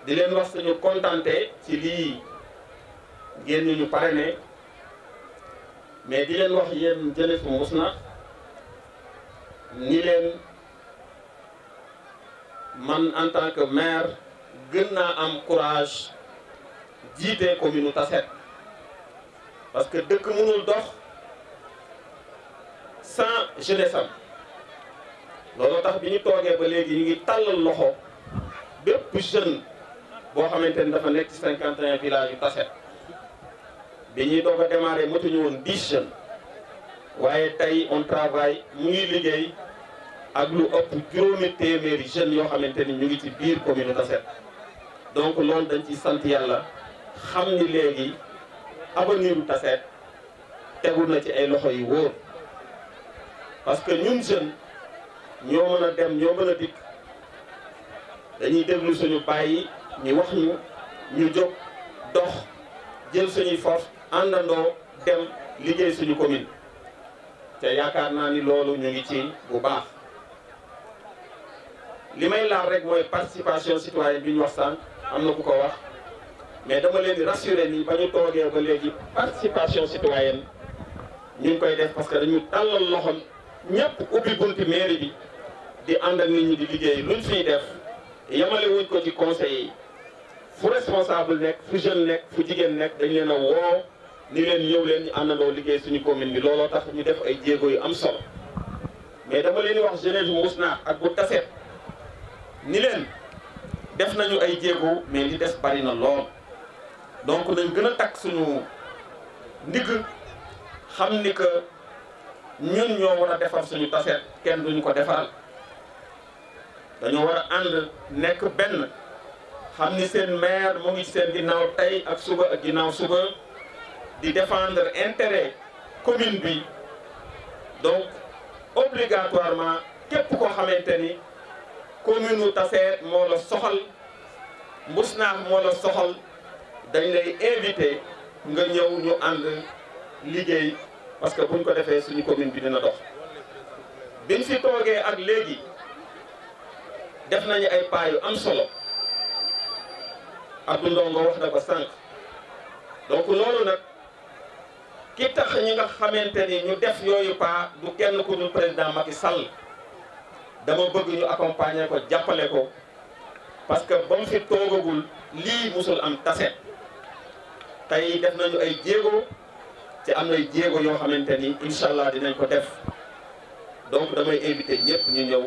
di leen wax suñu contenté ci lii ngeen ñu parrainé mais di leen wax yéen jeunesse bu Mbousnakh ni leen man en tant que maire gën naa am courage jiite commune Tassette parce que dëkk mënul dox sans jeunesse am loolu tax bi ñu toogee ba léegi ñu ngi tàllal loxo bépp jeune boo xamante ni dafa nekk ci 51 villages yu Tassette bi ñuy doog a démarrer matuñu woon 10 jeunes waaye tey on travaille mu ngi liggéey ak lu ëpp juróomi téeméeri jeunes yoo xamante ni ñu ngi ci biir commune Tassette donc loolu dañ ci sant yàlla xam ni léegi avenir u Tassette tegu na ci ay loxo yu wóor parce que ñun jeunes ñoo mën a dem ñoo mën a dikk dañuy déglu suñu bàyyi ñu wax ñu jóg dox jël suñuy force àndandoo dem liggéey suñu commune te yaakaar naa ni loolu ñu ngi ci bu baax li may laal rek mooy participation citoyenne bi ñu wax sànq am na ku ko wax mais dama leen di rassurer ni ba ñu toogee ba léegi participation citoyenne ñu ngi koy def parce que dañu tàllal loxo ñëpp ubbi bunti mairie bi di ànd ak nit ñi di liggéey luñ fiy def yamale wuñ ko ci conseil yi fu responsable nekk fu jeune nekk fu jigéen nekk dañ leen a woo ni leen ñëw leen ñu àndandoo liggéey suñu commune bi looloo tax ñu def ay jéego yu am solo mais dama leen di wax jeunesse bu Mbousnakh ak bu Tassette ni leen def nañu ay jéego mais li des bari na lool donc nañ gën a takk suñu ndigg xam ni que ñun ñoo war a defar suñu Tassette kenn duñu ko defaral dañoo war a ànd nekk benn xam ni seen maire mu ngi seen ginnaaw tey ak suba ak ginnaaw suba di défendre intérêt commune bi donc obligatoirement képp koo xamante ni commune u Tassette moo la soxal Mbousnakh moo la soxal dañ lay invité nga ñëw ñu ànd liggéey parce que buñ ko defee suñu commune bi dina dox biñ fi toogee ak léegi def nañu ay pas yu am solo Abdou Ndongo wax na ko sànq donc loolu nag ki tax ñi nga xamante ni ñu def yooyu pas du kenn ku dul président Macky Sall dama bëgg ñu accompagner ko jàppale ko parce que ba mu fi toogagul lii musul am Tassette tey def nañu ay jéego te am nay jéego yoo xamante ni incha allah dinañ ko def donc damay invité ñëpp ñu ñëw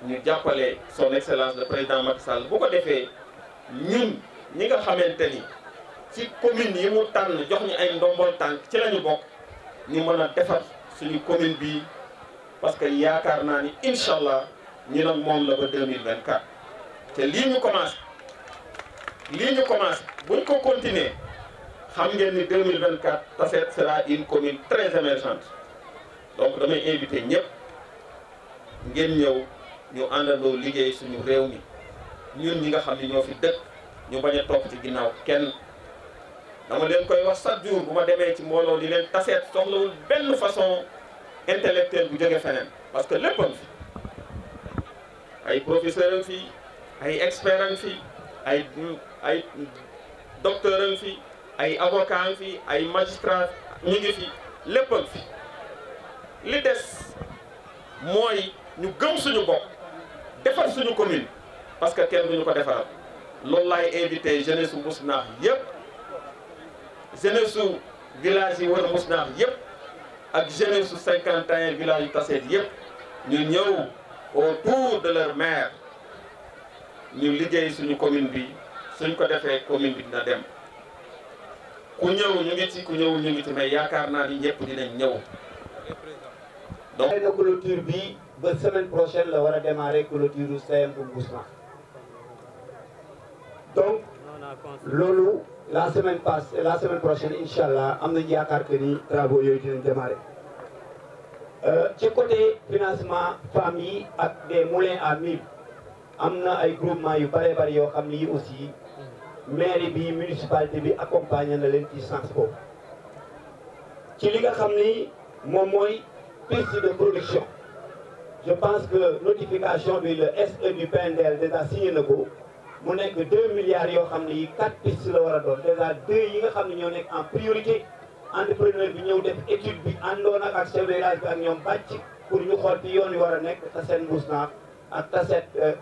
ñu jàppale son excellence le président Macky Sall bu ko defee ñun ñi nga xamante ni ci commune yi mu tànn jox ñu ay ndombol tànk ci la ñu bokk ñu mën a defar suñu commune bi parce que yaakaar naa ni incha allah ñu nag moom la ba 2024 te lii ñu commencé buñ ko continuer xam ngeen ni 2024 Tassette sera une commune très émergente donc damay invité ñëpp ngeen ñëw ñu àndandoo liggéey suñu réew mi ñun ñi nga xam ni ñoo fi dëkk ñu bañ a topp ci ginnaaw kenn dama leen koy wax chaque jour bu ma demee ci mbooloo di leen Tassette soxlawul benn façon intellectuelle bu jóge feneen parce que léppam fi ay professeur fi ay expert fi ay docteur fi ay avocat fi ay magistrat ñu ngi fi léppam fi li des mooy ñu gëm suñu bopp defar suñu commune parce que kenn duñu ko defaral loolu laay invité jeunesse su Mbousnakh yëpp jeunesse su village yi wër Mbousnakh yëpp ak jeunesse su 51 villages yu Tassette yëpp ñu ñëw autour de leur maire ñu liggéey suñu commune bi suñ ko defee commune bi dina dem ku ñëw ñu ngi ci ku ñëw ñu ngi ci mais yaakaar naa ni ñëpp dinañ ñëw donc na clôture bi ba semaine prochaine la war a démarrer clôture CM bu Mbousnakh donc loolu la semaine prochaine incha allah am nañu yaakaar que ni travaux yooyu dinañ démarrer ci côté financement femmes yi ak des moulins à mil am na ay groupement yu bëree bëri yoo xam ni aussi mairie bi municipalité bi accompagné na leen ci sens boobu ci li nga xam ni moom mooy piste de production je pense que notification bi le SE du PNDL déjà signé na ko mu nekk 2 milliards yoo xam ne yi 4 pistes la war a doon déjà 2 yi nga xam ne ñoo nekk en priorité entrepreneur bi ñëw def étude bi àndoon ak chef de village bi ak ñoom bàcc pour ñu xool fi yoon wi war a nekk Tassette Mbousnakh ak Tassette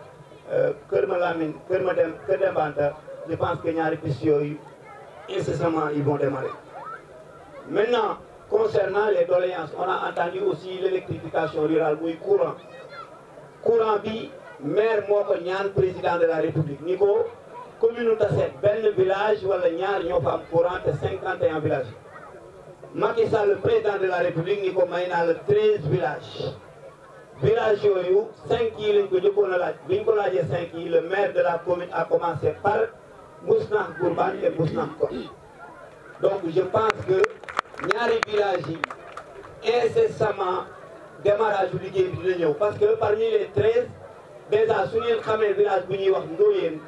Kër Malamine Kër Dembanta je pense que ñaari pistes yooyu incessamment ils vont démarrer. Maintenant concernant les doléances on a entendu aussi l'électrification rurale muy courant bi maire moo ko ñaan président de la république ni ko commune Tassette benn village wala ñaar ñoo fa am courant te 51 villages Macky Sall le président de la république ni ko may naa la 13 villages yooyu 5 yi lañ ko jëkkoon a laaj bi ñu ko laajee 5 yi le maire de la commune a commencé par Mbousnakh Gourbane et Mbousnakh Kot donc je pense que ñaari villages yi incessamment démarrage bu liggéey bi dina ñëw parce que parmi les 13 déjà su ngeen xamee village bu ñuy wax Ndoyeen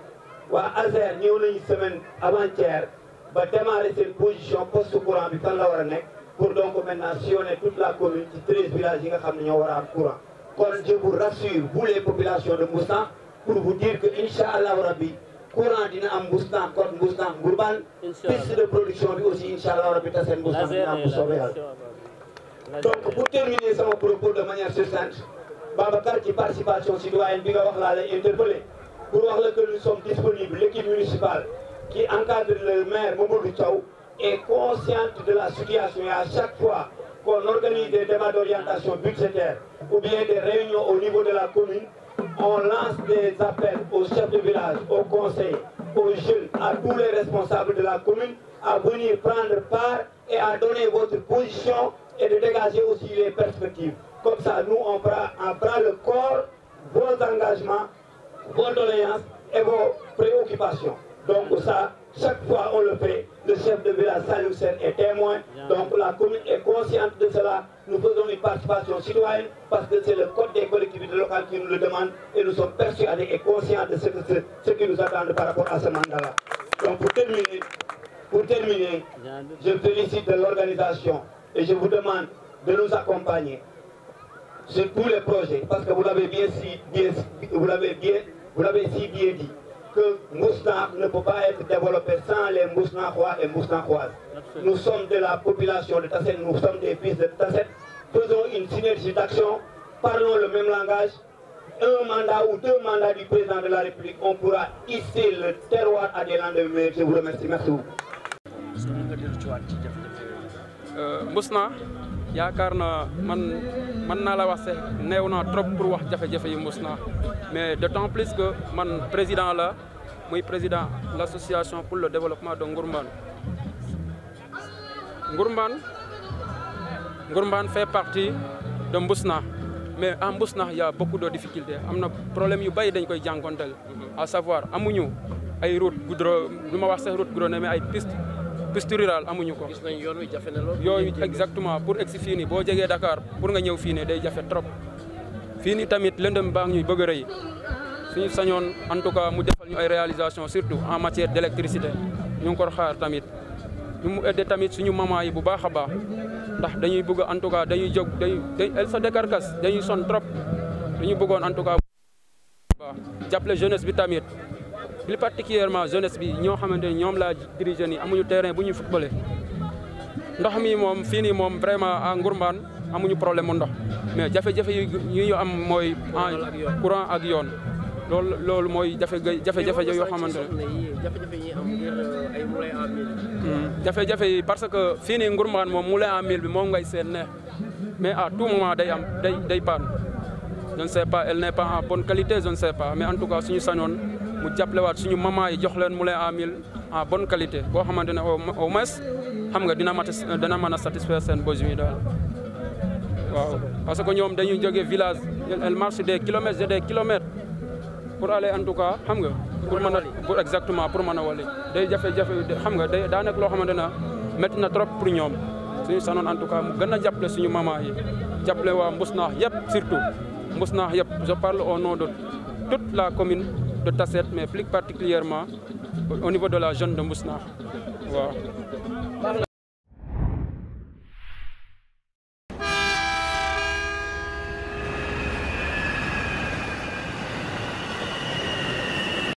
waa ASER ñëw nañu semaine avant-hier ba démarrer seen position poste courant bi fan la war a nekk pour donc maintenant sillonner toute la commune ci 13 villages yi nga xam ne ñoo war a am courant. kon je vous rassure vous les populations de Mbousnakh pour vous dire que incha allahu rabbi courant dina am Mbousnakh Kot Mbousnakh Gourbane piste de production bi aussi incha allahu rabbi Tassette Mbousnakh dina am bu soobee yàlla. donc pour terminer sama propos de manière succincte Babacar ci participation citoyenne bi nga wax laa lay interpellé pour wax la que nous sommes disponibles l'équipe municipale qui encadre le maire Mamadou Thiaw est consciente de la situation et à chaque fois qu'on organise des débats d'orientation budgétaire ou bien des réunions au niveau de la commune, on lance des appels aux chefs de village, aux conseils, aux jeunes, à tous les responsables de la commune à venir prendre part et à donner votre position et de dégager aussi les perspectives. Comme ça, nous, on prend le corps, vos engagements, vos doléances et vos préoccupations. Donc ça, chaque fois on le fait, le chef de village Saliou Sène est témoin, donc la commune est consciente de cela. Nous faisons une participation citoyenne parce que c'est le code des collectivités locales qui nous le demande et nous sommes persuadés et conscients de ce qui nous attend par rapport à ce mandat-là. Donc pour terminer, je félicite de l'organisation et je vous demande de nous accompagner sur tous les projets parce que vous l'avez si bien dit. Que Mbousnakh ne peut pas être développé sans les Mbousnakhois et Mbousnakhoises. Nous sommes de la population de Tassette, nous sommes des fils de Tassette. Faisons une synergie d'action, parlons le même langage. Un mandat ou 2 mandats du président de la République, on pourra hisser le terroir à des lendemains meilleurs. Je vous remercie. Merci beaucoup. Mbousnakh yaakaar na man naa la wax sax néew naa trop pour wax jafe-jafe yi Mbousnakh mais d'autant plus que man président la muy président l'association pour le développement de Ngourbane fait partie de Mbousnakh mais à Mbousnakh il y a beaucoup de difficultés am na problème yu bari dañ koy jànkonteel à savoir amuñu ay route goudron du ma wax sax route goudronnée mais ay piste rurale amuñu ko. gis nañ yoon wi jafe na lool. yooyu exactement pour egsi fii nii boo jegee Dakar pour nga ñëw fii nii day jafe trop fii nii tamit lëndëm baa ngi ñuy bëgg a rëy suñu sañoon en tout cas mu defal ñu ay réalisation surtout en matière d'électricité ñu ngi ko xaar tamit ñu mu aider tamit suñu maman yi bu baax a baax ndax dañuy bëgg en tout cas dañuy jóg elle se décarcasse dañuy sonn trop dañu bëggoon en tout cas baax jàppale jeunesse bi tamit. plus particulièrement jeunesse bi ñoo xamante ni ñoom laa dirigé nii amuñu terrain bu ñuy footballé ndox mi moom fii nii moom vraiment à Ngourbane amuñu problème mu ndox mais jafe-jafe yi ñu am mooy courant ak yoon loolu mooy jafe-jafe yoo xamante ne jafe-jafe yi parce que fii nii Ngourbane moom moulin à mil bi moom ngay seen ne mais à tout moment day panne je ne sais pas elle n'est pas en bonne qualité je ne sais pas mais en tout cas suñu sañoon mu jàppalewaat suñu maman yi jox leen moulin à mil en bonne qualité boo xamante ne au moins xam nga dina mën a satisfaire seen besoin daal waaw parce que ñoom dañuy jógee village elle marche des kilomètres et des kilomètres pour aller en tout cas xam nga pour mën a pour exactement pour mën a wali day jafe-jafe xam nga day daa nekk loo xamante ne métti na trop pour ñoom suñu sanoon en tout cas mu gën a jàppale suñu maman yi jàppale waa Mbousnakh yëpp surtout Mbousnakh yëpp je parle au nom de toute la commune de Tassette mais plus particulièrement au niveau de la jeune de Mbousnakh waaw